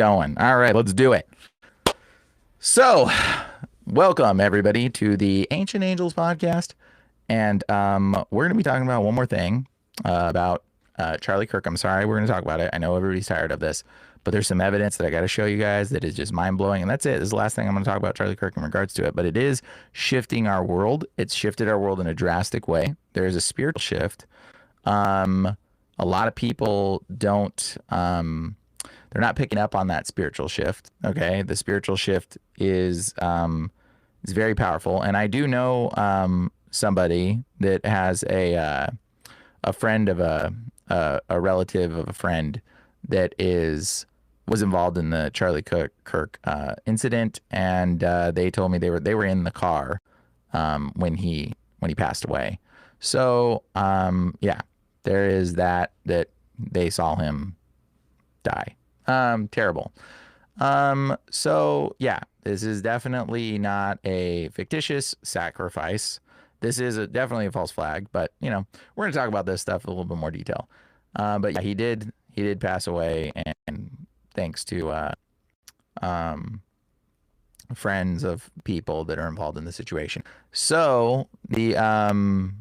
Going. All right, let's do it. So, welcome everybody to the Ancient Angels podcast, and we're going to be talking about one more thing about Charlie Kirk. I'm sorry, we're going to talk about it. I know everybody's tired of this, but there's some evidence that I got to show you guys that is just mind blowing, and that's it. This is the last thing I'm going to talk about Charlie Kirk in regards to it, but it is shifting our world. It's shifted our world in a drastic way. There is a spiritual shift. A lot of people don't. They're not picking up on that spiritual shift. Okay, the spiritual shift is very powerful, and I do know somebody that has a friend of a relative of a friend that was involved in the Charlie Kirk incident, and they told me they were in the car when he passed away. So yeah, there is that they saw him die. Terrible. So yeah, this is definitely not a fictitious sacrifice. This is definitely a false flag, but we're going to talk about this stuff in a little bit more detail. But yeah, he did pass away, and thanks to friends of people that are involved in the situation. So the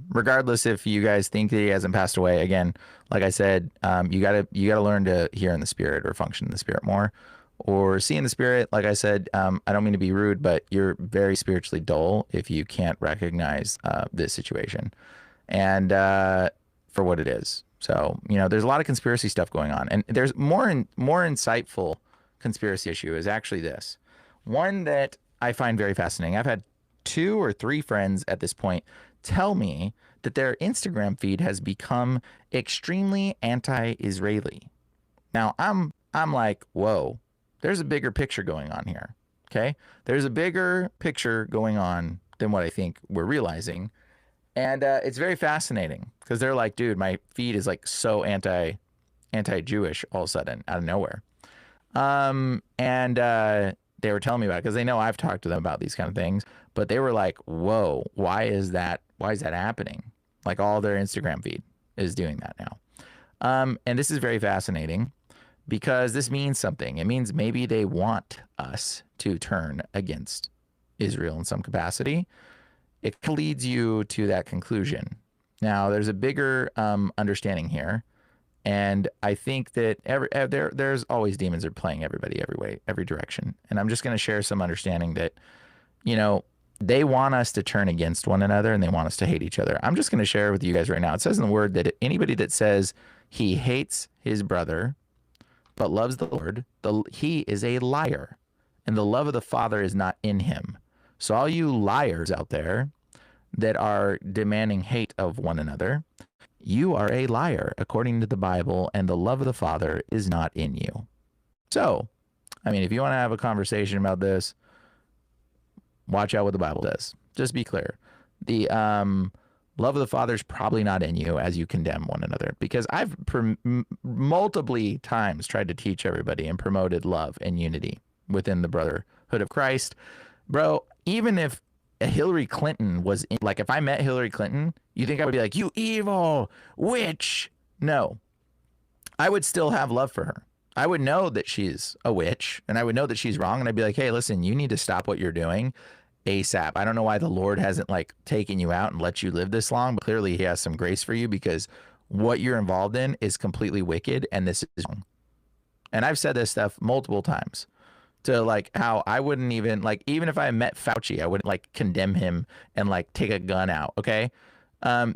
regardless if you guys think that he hasn't passed away, again, like I said, you gotta learn to hear in the spirit or function in the spirit more, or see in the spirit. Like I said, I don't mean to be rude, but you're very spiritually dull if you can't recognize this situation and for what it is. So there's a lot of conspiracy stuff going on, and there's more insightful conspiracy issue is actually this. One that I find very fascinating. I've had 2 or 3 friends at this point tell me that their Instagram feed has become extremely anti-Israeli. Now, I'm like, whoa, there's a bigger picture going on here. Okay? There's a bigger picture going on than what I think we're realizing. And it's very fascinating because they're like, dude, my feed is like so anti-Jewish all of a sudden out of nowhere. They were telling me about it because they know I've talked to them about these kind of things, but they were like, whoa, why is that happening? Like all their Instagram feed is doing that now. And this is very fascinating because this means something. It means maybe they want us to turn against Israel in some capacity. It leads you to that conclusion. Now, there's a bigger understanding here. And I think that there's always demons are playing everybody every way, every direction. And I'm just going to share some understanding that, they want us to turn against one another and they want us to hate each other. I'm just going to share with you guys right now. It says in the word that anybody that says he hates his brother but loves the Lord, he is a liar, and the love of the Father is not in him. So all you liars out there that are demanding hate of one another, you are a liar according to the Bible, and the love of the Father is not in you. So, I mean, if you want to have a conversation about this, watch out what the Bible says. Just be clear. The love of the Father is probably not in you as you condemn one another, because I've multiple times tried to teach everybody and promoted love and unity within the brotherhood of Christ. Bro, even if Hillary Clinton was in, like, if I met Hillary Clinton, you think I would be like, you evil witch? No, I would still have love for her. I would know that she's a witch, and I would know that she's wrong, and I'd be like, hey, listen, you need to stop what you're doing ASAP. I don't know why the Lord hasn't like taken you out and let you live this long, but clearly he has some grace for you, because what you're involved in is completely wicked, and this is wrong. And I've said this stuff multiple times. To like how I wouldn't even like, even if I met Fauci, I wouldn't like condemn him and like take a gun out. Okay.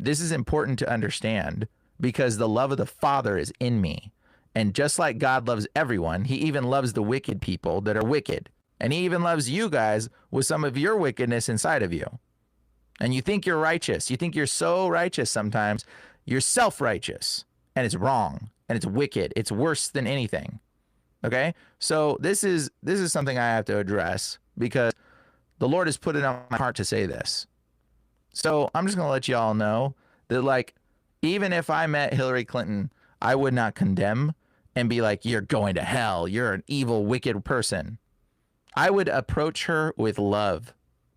This is important to understand because the love of the Father is in me. And just like God loves everyone, he even loves the wicked people that are wicked. And he even loves you guys with some of your wickedness inside of you. And you think you're righteous. You think you're so righteous sometimes. You're self-righteous, and it's wrong, and it's wicked. It's worse than anything. Okay, so this is something I have to address because the Lord has put it on my heart to say this. So I'm just going to let you all know that, like, even if I met Hillary Clinton, I would not condemn and be like, you're going to hell. You're an evil, wicked person. I would approach her with love.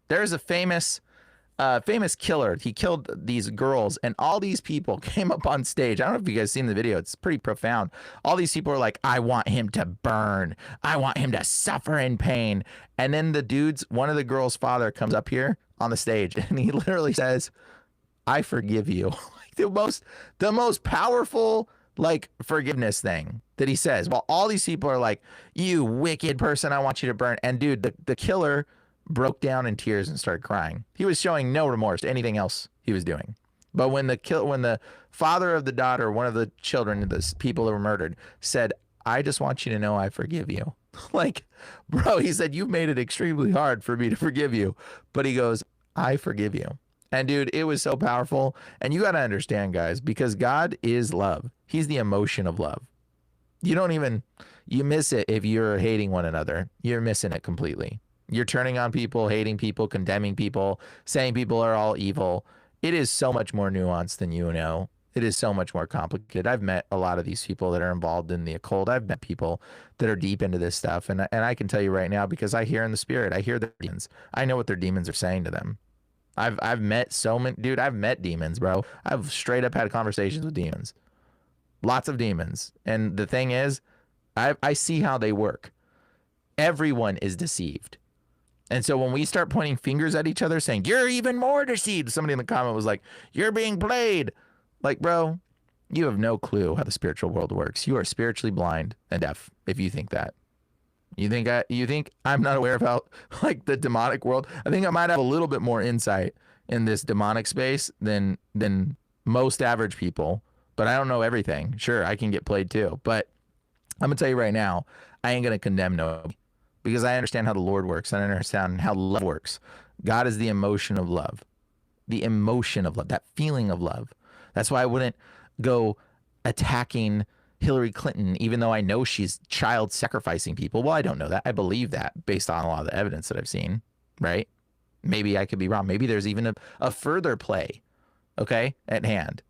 There's a famous famous killer. He killed these girls, and all these people came up on stage. I don't know if you guys seen the video. It's pretty profound. All these people are like, I want him to burn. I want him to suffer in pain. And then one of the girl's father comes up here on the stage, and he literally says, I forgive you. Like the most powerful like forgiveness thing that he says. While all these people are like, you wicked person, I want you to burn. And dude, the killer broke down in tears and started crying. He was showing no remorse to anything else he was doing. But when the father of the daughter, one of the children, the people that were murdered, said, I just want you to know I forgive you. Like, bro, he said, you've made it extremely hard for me to forgive you. But he goes, I forgive you. And dude, it was so powerful. And you got to understand, guys, because God is love. He's the emotion of love. You miss it if you're hating one another. You're missing it completely. You're turning on people, hating people, condemning people, saying people are all evil. It is so much more nuanced than you know. It is so much more complicated. I've met a lot of these people that are involved in the occult. I've met people that are deep into this stuff. And I can tell you right now, because I hear in the spirit, I hear their demons. I know what their demons are saying to them. I've met so many, dude, I've met demons, bro. I've straight up had conversations with demons. Lots of demons. And the thing is, I see how they work. Everyone is deceived. And so when we start pointing fingers at each other saying, you're even more deceived. Somebody in the comment was like, you're being played. Like, bro, you have no clue how the spiritual world works. You are spiritually blind and deaf if you think that. You think I'm not aware of how, like, the demonic world? I think I might have a little bit more insight in this demonic space than most average people, but I don't know everything. Sure, I can get played too, but I'm gonna tell you right now, I ain't gonna condemn nobody because I understand how the Lord works. I understand how love works. God is the emotion of love, the emotion of love, that feeling of love. That's why I wouldn't go attacking Hillary Clinton, even though I know she's child sacrificing people. Well, I don't know that. I believe that based on a lot of the evidence that I've seen, right? Maybe I could be wrong. Maybe there's even a further play, okay, at hand.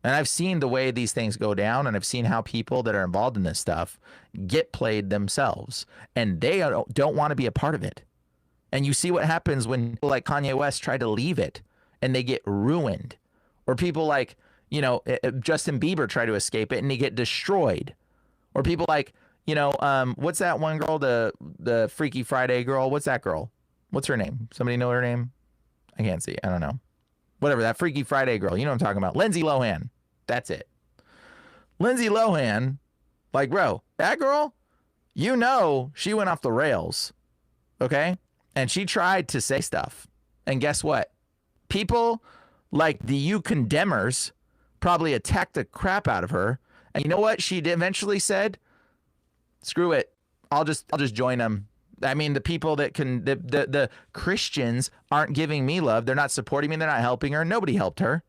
And I've seen the way these things go down, and I've seen how people that are involved in this stuff get played themselves, and they don't want to be a part of it. And you see what happens when people like Kanye West try to leave it, and they get ruined. Or people like, Justin Bieber try to escape it and they get destroyed. Or people like, what's that one girl, the Freaky Friday girl? What's that girl? What's her name? Somebody know her name? I can't see. I don't know. Whatever, that Freaky Friday girl. You know what I'm talking about. Lindsay Lohan. That's it. Lindsay Lohan, like, bro, that girl, she went off the rails. Okay? And she tried to say stuff. And guess what? People like the you condemners probably attacked the crap out of her. And you know what? She eventually said, screw it. I'll just join them. I mean, the people that the Christians aren't giving me love. They're not supporting me. They're not helping her. Nobody helped her.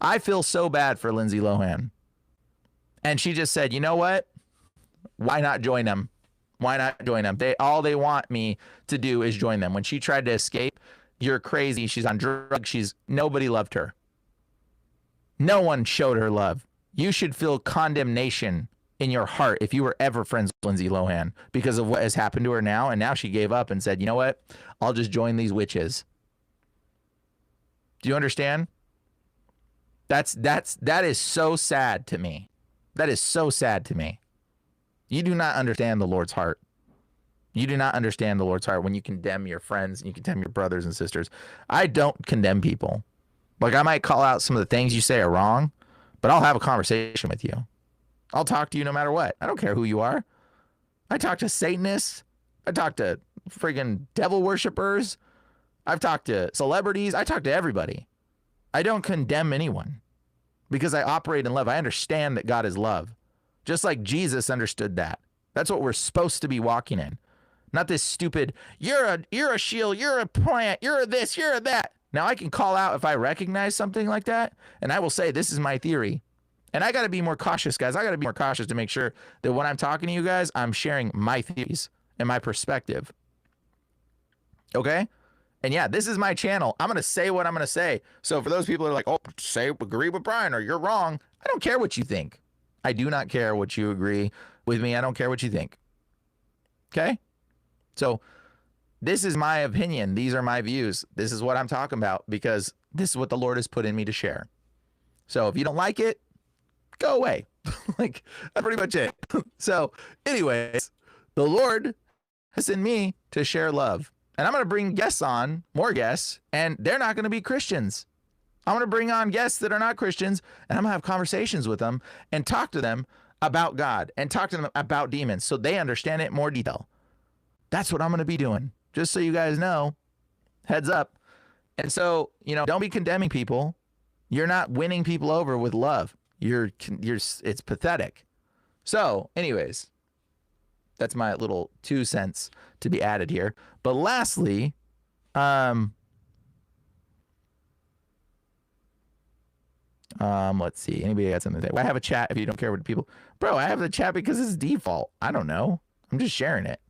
I feel so bad for Lindsay Lohan. And she just said, you know what? Why not join them? Why not join them? All they want me to do is join them. When she tried to escape, you're crazy. She's on drugs. Nobody loved her. No one showed her love. You should feel condemnation in your heart if you were ever friends with Lindsay Lohan because of what has happened to her now. And now she gave up and said, you know what? I'll just join these witches. Do you understand? That is so sad to me. That is so sad to me. You do not understand the Lord's heart. You do not understand the Lord's heart when you condemn your friends and you condemn your brothers and sisters. I don't condemn people. Like, I might call out some of the things you say are wrong, but I'll have a conversation with you. I'll talk to you no matter what. I don't care who you are. I talk to Satanists. I talk to friggin' devil worshipers. I've talked to celebrities. I talk to everybody. I don't condemn anyone because I operate in love. I understand that God is love, just like Jesus understood that. That's what we're supposed to be walking in. Not this stupid, you're a shield, you're a plant, you're a this, you're a that. Now I can call out if I recognize something like that, and I will say, this is my theory. And I got to be more cautious, guys. I got to be more cautious to make sure that when I'm talking to you guys, I'm sharing my theories and my perspective. Okay? And yeah, this is my channel. I'm going to say what I'm going to say. So for those people that are like, oh, agree with Brian or you're wrong, I don't care what you think. I do not care what you agree with me. I don't care what you think. Okay? So this is my opinion. These are my views. This is what I'm talking about because this is what the Lord has put in me to share. So if you don't like it, go away. Like, that's pretty much it. So anyways, the Lord has sent me to share love. And I'm going to bring guests on, more guests, and they're not going to be Christians. I'm going to bring on guests that are not Christians, and I'm going to have conversations with them and talk to them about God and talk to them about demons so they understand it in more detail. That's what I'm going to be doing, just so you guys know. Heads up. And so, you know, don't be condemning people. You're not winning people over with love. It's pathetic. So anyways, that's my little 2 cents to be added here. But lastly, let's see. Anybody got something to say? Well, I have a chat if you don't care what people. Bro, I have the chat because it's default. I don't know. I'm just sharing it.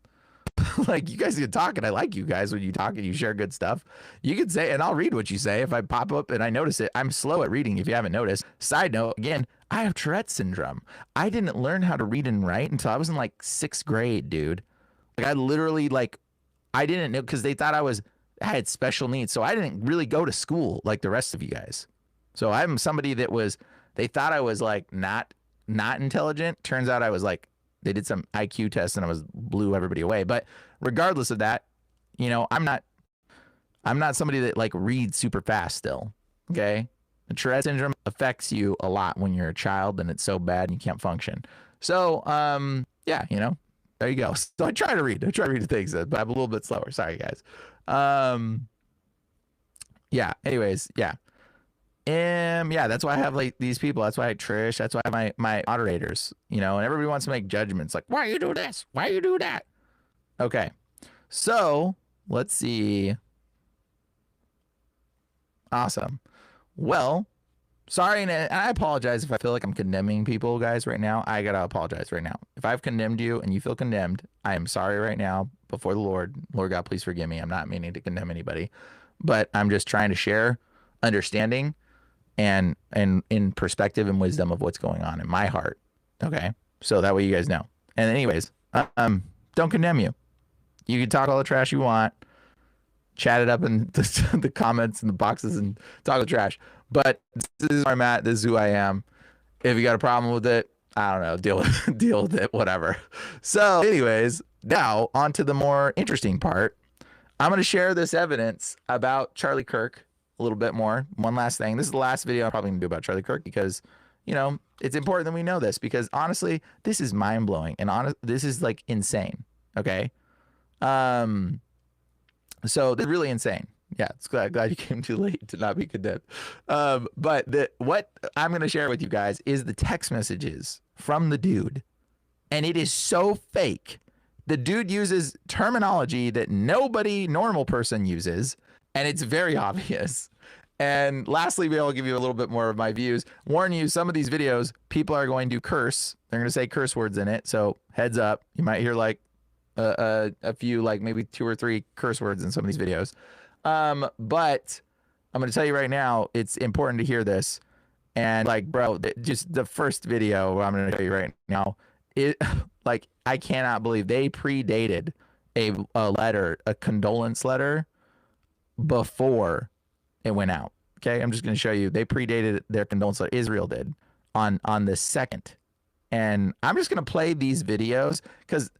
Like, you guys can talk, and I like you guys when you talk and you share good stuff. You can say, and I'll read what you say if I pop up and I notice it. I'm slow at reading if you haven't noticed. Side note, again, I have Tourette syndrome. I didn't learn how to read and write until I was in like 6th grade, dude. Like, I literally, like, I didn't know because they thought I had special needs. So I didn't really go to school like the rest of you guys. So I'm somebody that they thought I was like not intelligent. Turns out I was like, they did some IQ test and blew everybody away. But regardless of that, you know, I'm not somebody that like reads super fast still. Okay. The Tourette syndrome affects you a lot when you're a child and it's so bad and you can't function. So, yeah, you know, there you go. So I try to read things, but I'm a little bit slower. Sorry, guys. Yeah. Anyways, yeah. Yeah, that's why I have like these people. That's why I have Trish. That's why I have my moderators, you know, and everybody wants to make judgments like, why you do this? Why you do that? Okay. So let's see. Awesome. Well, sorry. And I apologize if I feel like I'm condemning people, guys, right now. I got to apologize right now. If I've condemned you and you feel condemned, I am sorry right now before the Lord. Lord God, please forgive me. I'm not meaning to condemn anybody, but I'm just trying to share understanding and in perspective and wisdom of what's going on in my heart. Okay. So that way you guys know. And anyways, don't condemn you. You can talk all the trash you want, chat it up in the comments and the boxes and talk the trash. But this is where I'm at. This is who I am. If you got a problem with it, I don't know, deal with it, whatever. So anyways, now on to the more interesting part. I'm going to share this evidence about Charlie Kirk a little bit more. One last thing. This is the last video I'm probably going to do about Charlie Kirk because, you know, it's important that we know this because honestly, this is mind blowing and this is like insane. Okay. So this is really insane. Yeah. It's glad you came too late to not be condemned. But what I'm going to share with you guys is the text messages from the dude. And it is so fake. The dude uses terminology that nobody normal person uses. And it's very obvious. And lastly, I'll give you a little bit more of my views. Warn you, some of these videos, people are going to curse. They're going to say curse words in it. So heads up, you might hear like a few, like maybe 2 or 3 curse words in some of these videos. But I'm going to tell you right now, it's important to hear this. And like, bro, just the first video I'm going to tell you right now, like, I cannot believe they predated a letter, a condolence letter before it went out. Okay, I'm just going to show you. They predated their condolence letter. Israel did on the 2nd. And I'm just going to play these videos because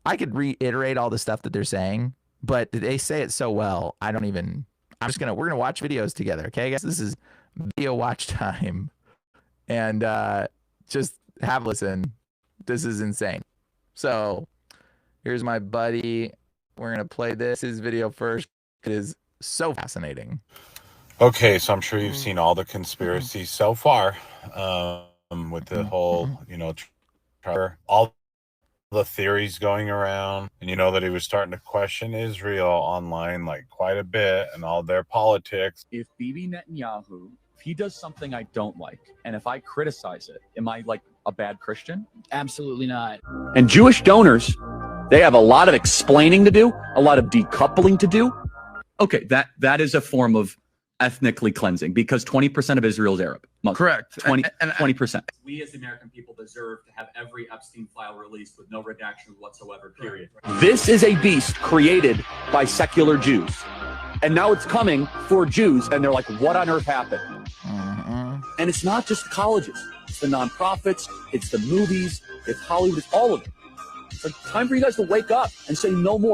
I could reiterate all the stuff that they're saying, but they say it so well. We're going to watch videos together. Okay, guys, this is video watch time. And just have a listen. This is insane. So here's my buddy. We're going to play his video first. It is so fascinating. Okay, so I'm sure you've seen all the conspiracies so far with the whole, you know, all the theories going around. And you know that he was starting to question Israel online like quite a bit and all their politics. If Bibi Netanyahu, if he does something I don't like, and if I criticize it, am I like a bad Christian? Absolutely not. And Jewish donors, they have a lot of explaining to do, a lot of decoupling to do. Okay, that is a form of ethnically cleansing because 20% of Israel is Arab. Muslim. Correct. 20%. We as the American people deserve to have every Epstein file released with no redaction whatsoever, period. This is a beast created by secular Jews. And now it's coming for Jews, and they're like, what on earth happened? And it's not just colleges. It's the nonprofits, it's the movies, it's Hollywood, it's all of it. It's like time for you guys to wake up and say no more.